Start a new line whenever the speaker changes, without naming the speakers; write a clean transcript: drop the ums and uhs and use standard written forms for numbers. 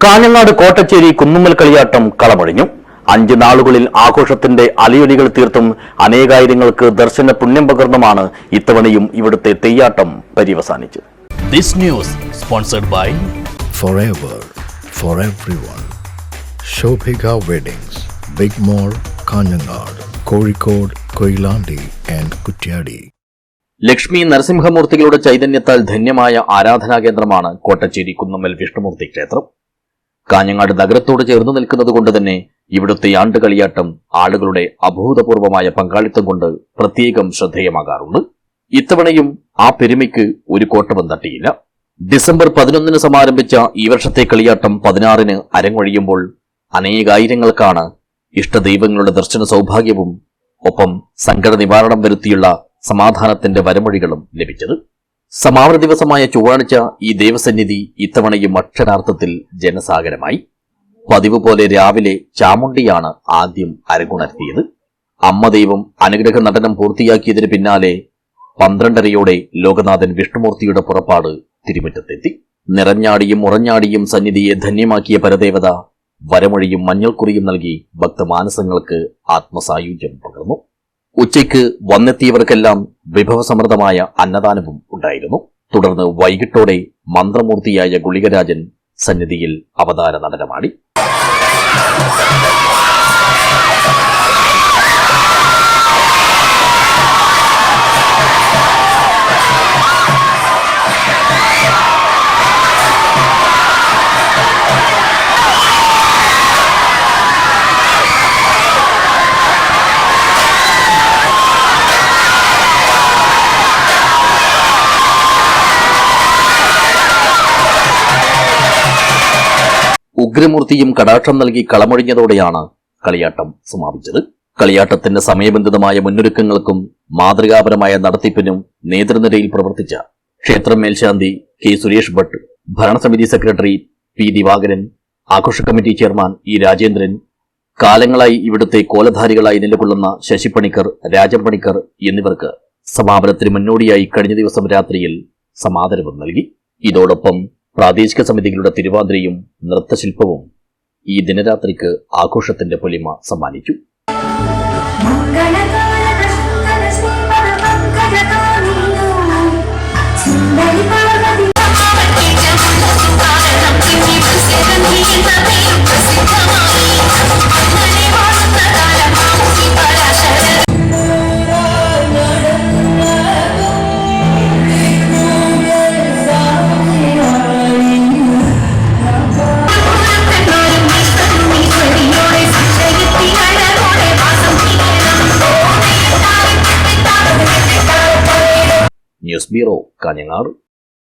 കാഞ്ഞങ്ങാട് കോട്ടച്ചേരി കുന്നുമ്മൽ കളിയാട്ടം കളമൊഴിഞ്ഞു. 5 നാളുകളിൽ ആഘോഷത്തിന്റെ അലയൊലികൾ തീർത്തും അനേകായിരങ്ങൾക്ക് ദർശന പുണ്യം പകർന്നുമാണ് ഇത്തവണയും ഇവിടുത്തെ Theyyattam പര്യവസാനിച്ചത്.
This news sponsored by
Forever for everyone. Shobhika Weddings, Big Mall, Kanyanad, Kozhikode, Koilandi and Kutyadi.
Lakshmi നരസിംഹമൂർത്തികളുടെ ചൈതന്യത്താൽ ധന്യമായ ആരാധനാ കേന്ദ്രമാണ് കോട്ടച്ചേരി കുന്നുമ്മൽ വിഷ്ണുമൂർത്തി ക്ഷേത്രം. കാഞ്ഞങ്ങാട് നഗരത്തോട് ചേർന്നു നിൽക്കുന്നത് കൊണ്ട് തന്നെ ഇവിടുത്തെ ആണ്ടുകളിയാട്ടം ആളുകളുടെ അഭൂതപൂർവമായ പങ്കാളിത്തം കൊണ്ട് പ്രത്യേകം ശ്രദ്ധേയമാകാറുണ്ട്. ഇത്തവണയും ആ പെരുമയ്ക്ക് ഒരു കോട്ടവും തട്ടിയില്ല. ഡിസംബർ 11 സമാരംഭിച്ച ഈ വർഷത്തെ കളിയാട്ടം 16 അരങ്ങൊഴിയുമ്പോൾ അനേകായിരങ്ങൾക്കാണ് ഇഷ്ടദൈവങ്ങളുടെ ദർശന സൗഭാഗ്യവും ഒപ്പം സങ്കട നിവാരണം വരുത്തിയുള്ള സമാധാനത്തിന്റെ വരമൊഴികളും ലഭിച്ചത്. സമാപന ദിവസമായ ചൊവ്വാഴ്ച ഈ ദേവസന്നിധി ഇത്തവണയും അക്ഷരാർത്ഥത്തിൽ ജനസാഗരമായി. പതിവ് പോലെ രാവിലെ ചാമുണ്ടിയാണ് ആദ്യം അരങ്ങുണർത്തിയത്. അമ്മ ദൈവം അനുഗ്രഹ നടനം പൂർത്തിയാക്കിയതിന് പിന്നാലെ 12:30 ലോകനാഥൻ വിഷ്ണുമൂർത്തിയുടെ പുറപ്പാട് തിരുമുറ്റത്തെത്തി. നിറഞ്ഞാടിയും ഉറഞ്ഞാടിയും സന്നിധിയെ ധന്യമാക്കിയ പരദേവത വരമൊഴിയും മഞ്ഞൾക്കുറിയും നൽകി ഭക്തമാനസങ്ങൾക്ക് ആത്മസായുജ്യം പകർന്നു. ഉച്ചയ്ക്ക് വന്നെത്തിയവർക്കെല്ലാം വിഭവസമൃദ്ധമായ അന്നദാനവും ഉണ്ടായിരുന്നു. തുടർന്ന് വൈകിട്ടോടെ മന്ത്രമൂർത്തിയായ ഗുളികരാജൻ സന്നിധിയിൽ അവതാര നടനമാടി. ഉഗ്രമൂർത്തിയും കടാക്ഷം നൽകി കളമൊഴിഞ്ഞതോടെയാണ് കളിയാട്ടം സമാപിച്ചത്. കളിയാട്ടത്തിന്റെ സമയബന്ധിതമായ മുന്നൊരുക്കങ്ങൾക്കും മാതൃകാപരമായ നടത്തിപ്പിനും നേതൃനിരയിൽ പ്രവർത്തിച്ച ക്ഷേത്രം മേൽശാന്തി കെ സുരേഷ് ഭട്ട്, ഭരണസമിതി സെക്രട്ടറി പി ദിവാകരൻ, ആഘോഷ കമ്മിറ്റി ചെയർമാൻ ഇ രാജേന്ദ്രൻ, കാലങ്ങളായി ഇവിടുത്തെ കോലധാരികളായി നിലകൊള്ളുന്ന ശശിപ്പണിക്കർ, രാജംപണിക്കർ എന്നിവർക്ക് സമാപനത്തിന് മുന്നോടിയായി കഴിഞ്ഞ ദിവസം രാത്രിയിൽ സമാദരവും നൽകി. ഇതോടൊപ്പം പ്രാദേശിക സമിതികളുടെ തിരുവാതിരയും നൃത്തശില്പവും ഈ ദിനരാത്രിക്ക് ആഘോഷത്തിന്റെ പൊലിമ സമ്മാനിച്ചു. News bureau, Kanhangad.